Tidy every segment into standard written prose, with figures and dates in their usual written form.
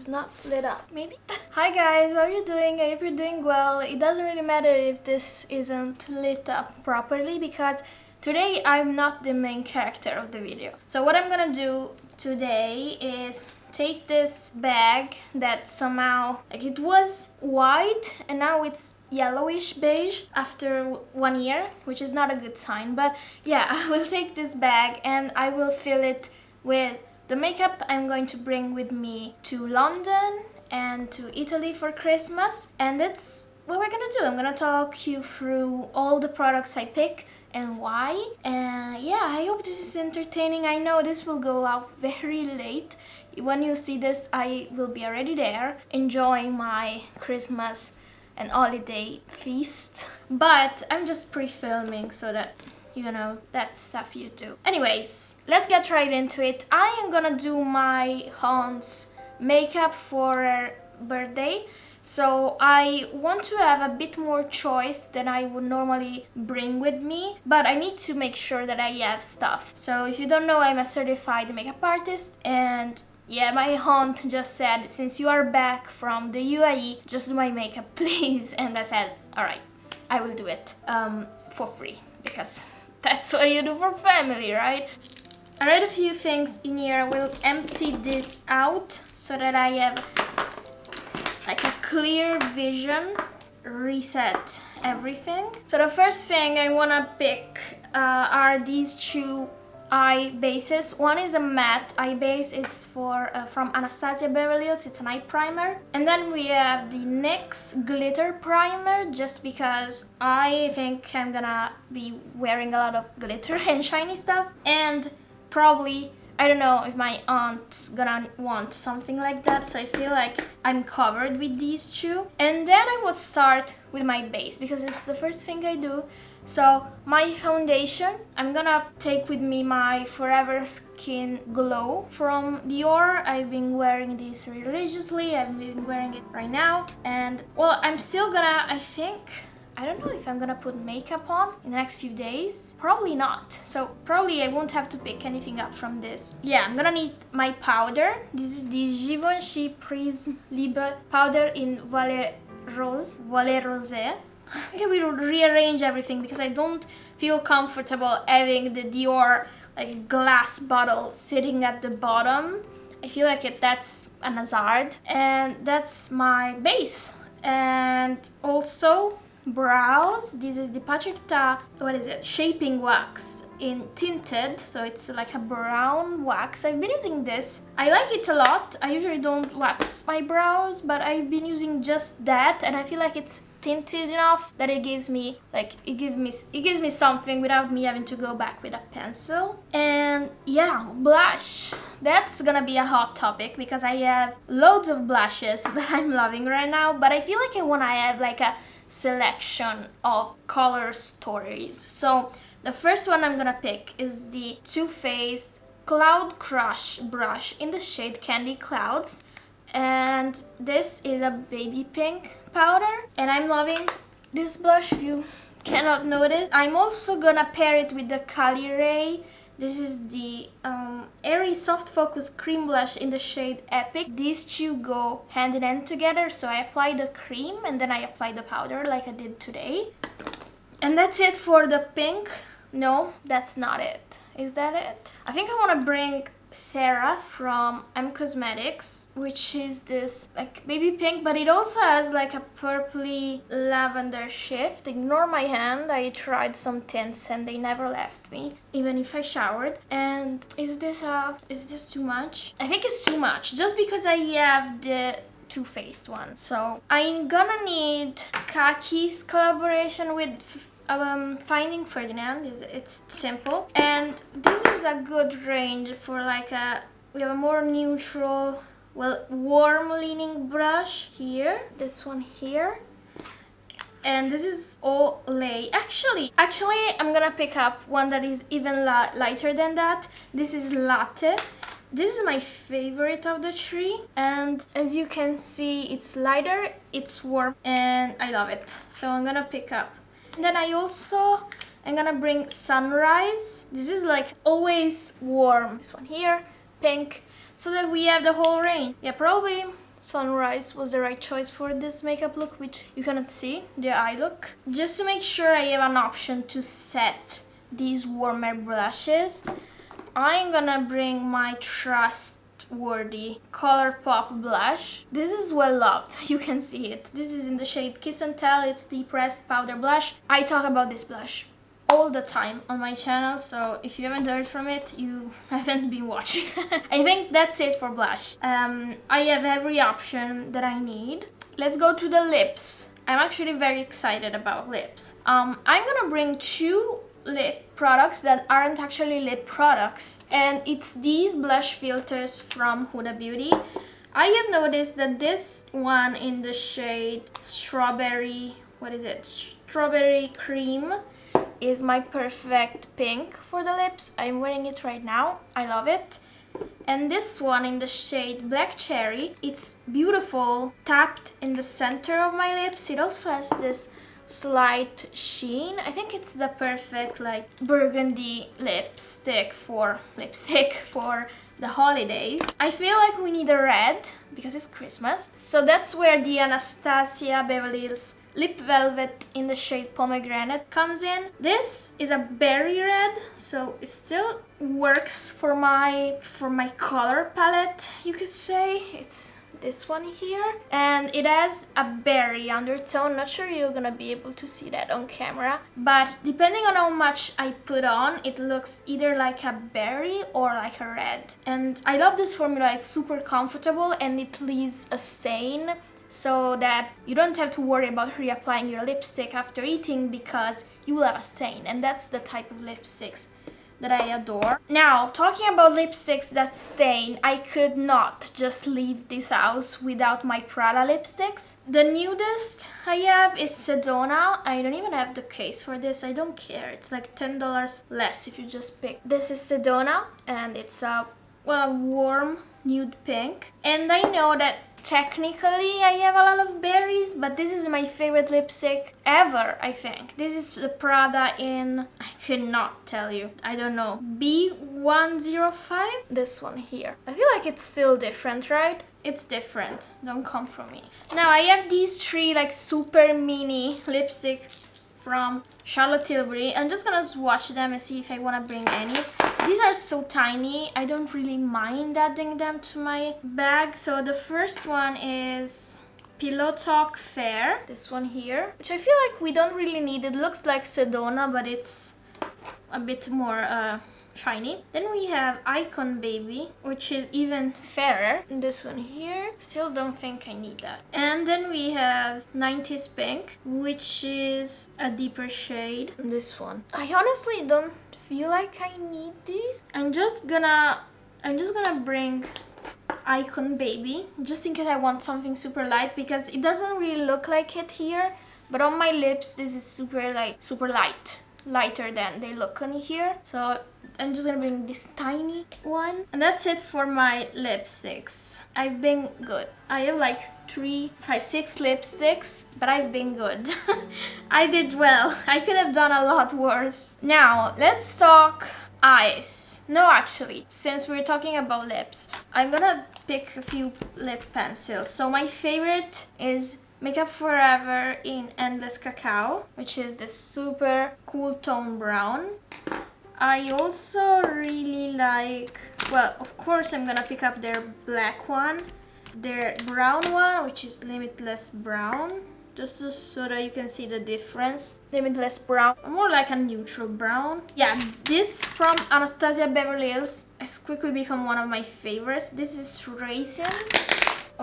is not lit up. Maybe? Hi guys, how are you doing? I hope you're doing well. It doesn't really matter if this isn't lit up properly because today I'm not the main character of the video. So what I'm gonna do today is take this bag that somehow, like, it was white and now it's yellowish beige after 1 year, which is not a good sign. But yeah, I will take this bag and I will fill it with the makeup I'm going to bring with me to London and to Italy for Christmas. And that's what we're gonna do. I'm gonna talk you through all the products I pick and why. And yeah, I hope this is entertaining. I know this will go out very late. When you see this, I will be already there enjoying my Christmas and holiday feast. But I'm just pre-filming so that you know, that's stuff you do. Anyways, let's get right into it. I am gonna do my aunt's makeup for her birthday. So I want to have a bit more choice than I would normally bring with me, but I need to make sure that I have stuff. So if you don't know, I'm a certified makeup artist, and yeah, my aunt just said, since you are back from the UAE, just do my makeup, please. And I said, all right, I will do it for free, because that's what you do for family, right? I read a few things in here. I will empty this out so that I have like a clear vision, reset everything. So the first thing I wanna pick are these two eye bases. One is a matte eye base. It's from Anastasia Beverly Hills. It's an eye primer. And then we have the NYX glitter primer, just because I think I'm gonna be wearing a lot of glitter and shiny stuff. And probably, I don't know if my aunt's gonna want something like that, so I feel like I'm covered with these two. And then I will start with my base because it's the first thing I do. So my foundation, I'm gonna take with me my Forever Skin Glow from Dior. I've been wearing this religiously. I've been wearing it right now. And well, I'm still gonna, I don't know if I'm gonna put makeup on in the next few days. Probably not. So probably I won't have to pick anything up from this. Yeah, I'm gonna need my powder. This is the Givenchy Prisme Libre powder in Voile Rosé. Okay, we will rearrange everything because I don't feel comfortable having the Dior like glass bottle sitting at the bottom. I feel like that's an hazard. And that's my base. And also brows. This is the Patrick Ta, what is it? Shaping wax in tinted, so it's like a brown wax. I've been using this. I like it a lot. I usually don't wax my brows, but I've been using just that, and I feel like it's tinted enough that it gives me something without me having to go back with a pencil. And yeah, blush. That's gonna be a hot topic because I have loads of blushes that I'm loving right now, but I feel like I wanna have like a selection of color stories. So the first one I'm gonna pick is the Too Faced Cloud Crush brush in the shade Candy Clouds. And this is a baby pink powder. And I'm loving this blush, if you cannot notice. I'm also gonna pair it with the Cali Ray. This is the Airy Soft Focus Cream Blush in the shade Epic. These two go hand in hand together, so I apply the cream and then I apply the powder like I did today. And that's it for the pink. No, that's not it. Is that it? I think I want to bring Sarah from M Cosmetics, which is this like baby pink, but it also has like a purpley lavender shift. Ignore my hand, I tried some tints and they never left me, even if I showered. And is this too much? I think it's too much, just because I have the Too Faced one. So I'm gonna need Kaki's collaboration with Finding Ferdinand. It's simple, and this is a good range for like we have a more neutral, well, warm leaning brush here, this one here, and this is Olay. Actually I'm gonna pick up one that is even lighter than that. This is Latte. This is my favorite of the three, and as you can see, it's lighter, it's warm, and I love it. So I'm gonna pick up. And then I'm gonna bring Sunrise. This is like always warm. This one here, pink, so that we have the whole range. Yeah, probably Sunrise was the right choice for this makeup look, which you cannot see, the eye look. Just to make sure I have an option to set these warmer blushes, I'm gonna bring my trustworthy ColourPop blush. This is well loved, you can see it. This is in the shade Kiss and Tell, it's the pressed powder blush. I talk about this blush all the time on my channel, so if you haven't heard from it, you haven't been watching. I think that's it for blush. I have every option that I need. Let's go to the lips. I'm actually very excited about lips. I'm gonna bring two lip products that aren't actually lip products, and it's these blush filters from Huda Beauty. I have noticed that this one in the shade Strawberry, Strawberry Cream, is my perfect pink for the lips. I'm wearing it right now. I love it. And this one in the shade Black Cherry, it's beautiful, tapped in the center of my lips. It also has this slight sheen. I think it's the perfect like burgundy lipstick for the holidays. I feel like we need a red because it's Christmas. So that's where the Anastasia Beverly Hills Lip Velvet in the shade Pomegranate comes in. This is a berry red, so it still works for my color palette, you could say. It's this one here, and it has a berry undertone. Not sure you're gonna be able to see that on camera, but depending on how much I put on, it looks either like a berry or like a red. And I love this formula. It's super comfortable and it leaves a stain, so that you don't have to worry about reapplying your lipstick after eating because you will have a stain, and that's the type of lipsticks that I adore. Now, talking about lipsticks that stain, I could not just leave this house without my Prada lipsticks. The nudist I have is Sedona. I don't even have the case for this, I don't care. It's like $10 less if you just pick. This is Sedona, and it's a warm nude pink. And I know that technically I have a lot of berries, but this is my favorite lipstick ever, I think. This is the Prada in, I could not tell you, I don't know, B105? This one here. I feel like it's still different, right? It's different, don't come for me. Now I have these three like super mini lipsticks from Charlotte Tilbury. I'm just gonna swatch them and see if I wanna bring any. These are so tiny, I don't really mind adding them to my bag. So the first one is Pillow Talk Fair, this one here, which I feel like we don't really need. It looks like Sedona, but it's a bit more shiny. Then we have Icon Baby, which is even fairer. This one here, still don't think I need that. And then we have 90s Pink, which is a deeper shade. And this one, I honestly don't feel like I need these. I'm just gonna bring Icon Baby just in case I want something super light, because it doesn't really look like it here, but on my lips this is super light, lighter than they look on here. So I'm just gonna bring this tiny one, and that's it for my lipsticks. I've been good. I have like 3, 5, 6 lipsticks, but I've been good. I did well. I could have done a lot worse. Now let's talk eyes. No, actually, since we're talking about lips, I'm gonna pick a few lip pencils. So my favorite is Makeup Forever in Endless Cacao, which is this super cool tone brown. I also really like, well, of course I'm gonna pick up their black one, their brown one, which is Limitless Brown, just so that you can see the difference. Limitless Brown, more like a neutral brown. Yeah, this from Anastasia Beverly Hills has quickly become one of my favorites. This is Raisin.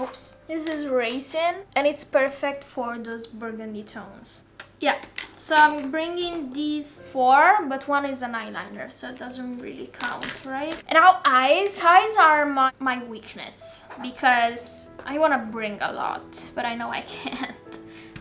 Oops. This is Raisin, and it's perfect for those burgundy tones. Yeah, so I'm bringing these 4, but one is an eyeliner, so it doesn't really count, right? And now eyes. Eyes are my weakness, because I want to bring a lot, but I know I can't.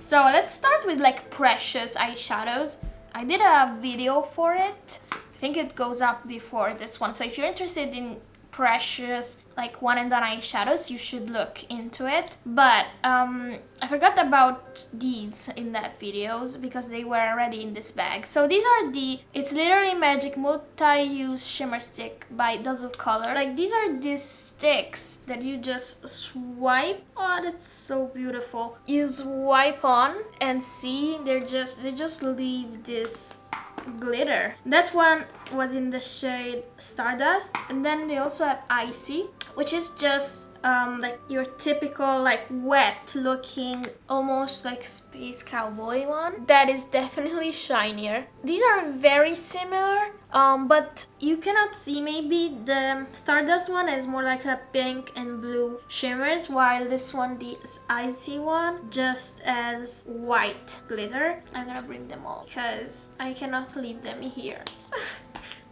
So let's start with like precious eyeshadows. I did a video for it. I think it goes up before this one. So if you're interested in precious like one and done eyeshadows, you should look into it. But I forgot about these in that videos because they were already in this bag. So these are it's literally Magic multi-use shimmer stick by Dose of Color. Like these are these sticks that you just swipe. Oh, that's so beautiful. You swipe on and see they just leave this glitter. That one was in the shade Stardust, and then they also have Icy, which is just like your typical like wet looking, almost like space cowboy one. That is definitely shinier. These are very similar, but you cannot see. Maybe the Stardust one is more like a pink and blue shimmers, while this one, the Icy one, just as white glitter. I'm gonna bring them all because I cannot leave them here.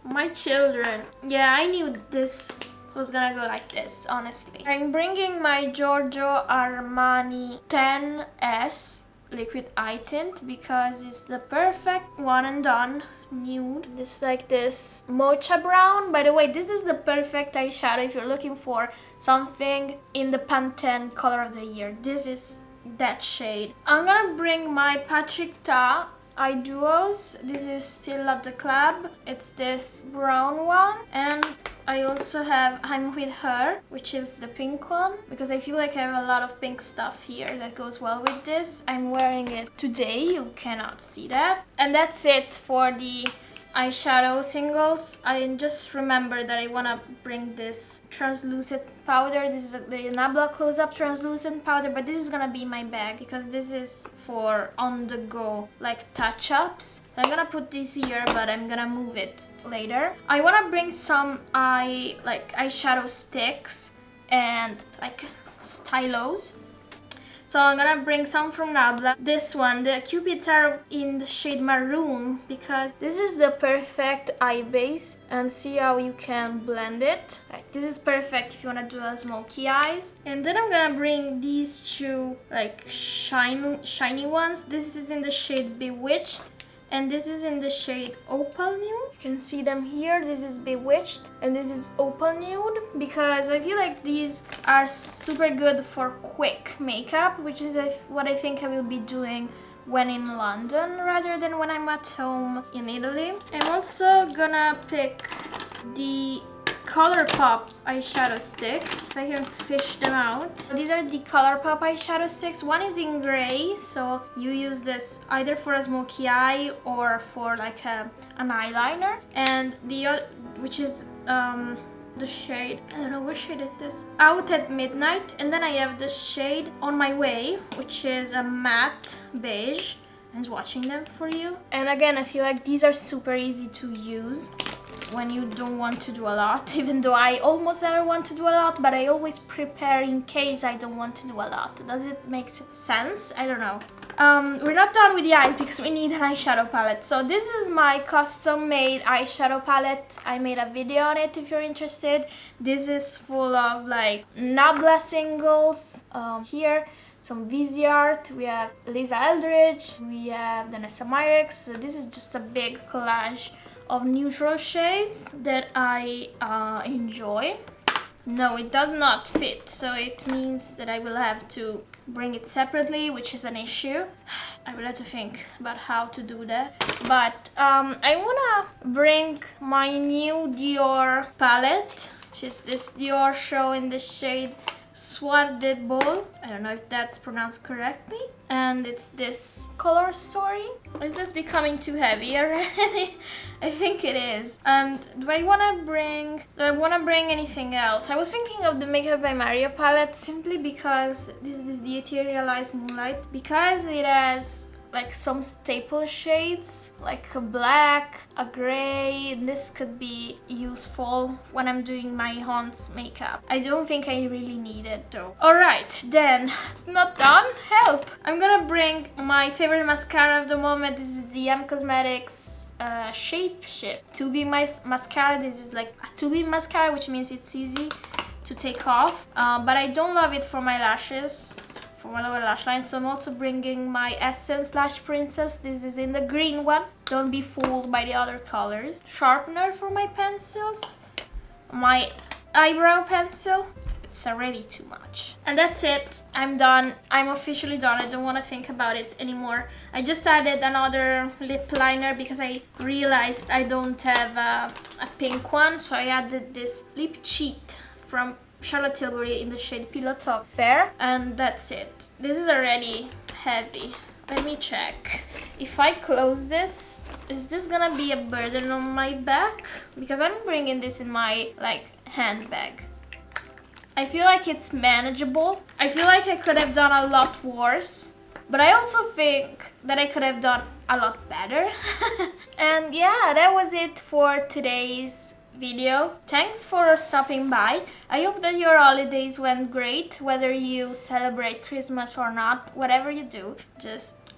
My children. Yeah, I knew this was gonna go like this, honestly. I'm bringing my Giorgio Armani 10S liquid eye tint because it's the perfect one and done nude. This like this mocha brown. By the way, this is the perfect eyeshadow if you're looking for something in the Pantene color of the year. This is that shade. I'm gonna bring my Patrick Ta eye duos. This is still at the club. It's this brown one, and I also have I'm With Her, which is the pink one, because I feel like I have a lot of pink stuff here that goes well with this. I'm wearing it today, you cannot see that. And that's it for the eyeshadow singles. I just remember that I want to bring this translucent powder. This is the Nabla Close-Up translucent powder, but this is gonna be my bag because this is for on the go like touch-ups. So I'm gonna put this here, but I'm gonna move it later. I want to bring some eyeshadow sticks and like stylos. So I'm gonna bring some from Nabla. This one, the Cupids, are in the shade Maroon because this is the perfect eye base, and see how you can blend it. Like this is perfect if you wanna do a smoky eyes. And then I'm gonna bring these two like shiny ones. This is in the shade Bewitched, and this is in the shade Opal Nude. You can see them here. This is Bewitched and this is Opal Nude, because I feel like these are super good for quick makeup, which is what I think I will be doing when in London rather than when I'm at home in Italy. I'm also gonna pick the ColourPop eyeshadow sticks, if I can fish them out. These are the ColourPop eyeshadow sticks. One is in gray, so you use this either for a smoky eye or for like an eyeliner. And the other, which is the shade, I don't know, what shade is this? Out at Midnight. And then I have the shade On My Way, which is a matte beige. I'm swatching them for you. And again, I feel like these are super easy to use when you don't want to do a lot, even though I almost never want to do a lot, but I always prepare in case I don't want to do a lot. Does it make sense? I don't know. We're not done with the eyes because we need an eyeshadow palette. So this is my custom-made eyeshadow palette. I made a video on it if you're interested. This is full of like Nabla singles. Here, some VZ art, we have Lisa Eldridge, we have Vanessa Myrex. So this is just a big collage of neutral shades that I enjoy. No, it does not fit, so it means that I will have to bring it separately, which is an issue. I will have to think about how to do that. But I wanna bring my new Dior palette, which is this Dior show in the shade Soir de Bol. I don't know if that's pronounced correctly. And it's this color story. Is this becoming too heavy already? I think it is. And do I wanna bring anything else? I was thinking of the Makeup by Mario palette simply because this is the Etherealized Moonlight, because it has like some staple shades, like a black, a gray, and this could be useful when I'm doing my haunts makeup. I don't think I really need it though. Alright, then, it's not done, help! I'm gonna bring my favorite mascara of the moment. This is the M Cosmetics Shape Shift 2B mascara. This is like a 2B mascara, which means it's easy to take off, but I don't love it for my lashes, for my lower lash line, so I'm also bringing my Essence Lash Princess. This is in the green one. Don't be fooled by the other colors. Sharpener for my pencils. My eyebrow pencil. It's already too much. And that's it. I'm done. I'm officially done. I don't want to think about it anymore. I just added another lip liner because I realized I don't have a pink one. So I added this lip cheat from Charlotte Tilbury in the shade Pillow Talk Fair. And that's it. This is already heavy. Let me check. If I close this, is this gonna be a burden on my back? Because I'm bringing this in my, like, handbag. I feel like it's manageable. I feel like I could have done a lot worse. But I also think that I could have done a lot better. And yeah, that was it for today's video. Thanks for stopping by. I hope that your holidays went great, whether you celebrate Christmas or not, whatever you do.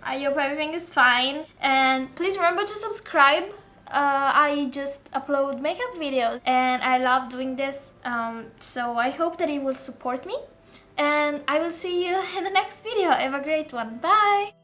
I hope everything is fine. And please remember to subscribe. I just upload makeup videos and I love doing this, so I hope that you will support me, and I will see you in the next video. Have a great one. Bye!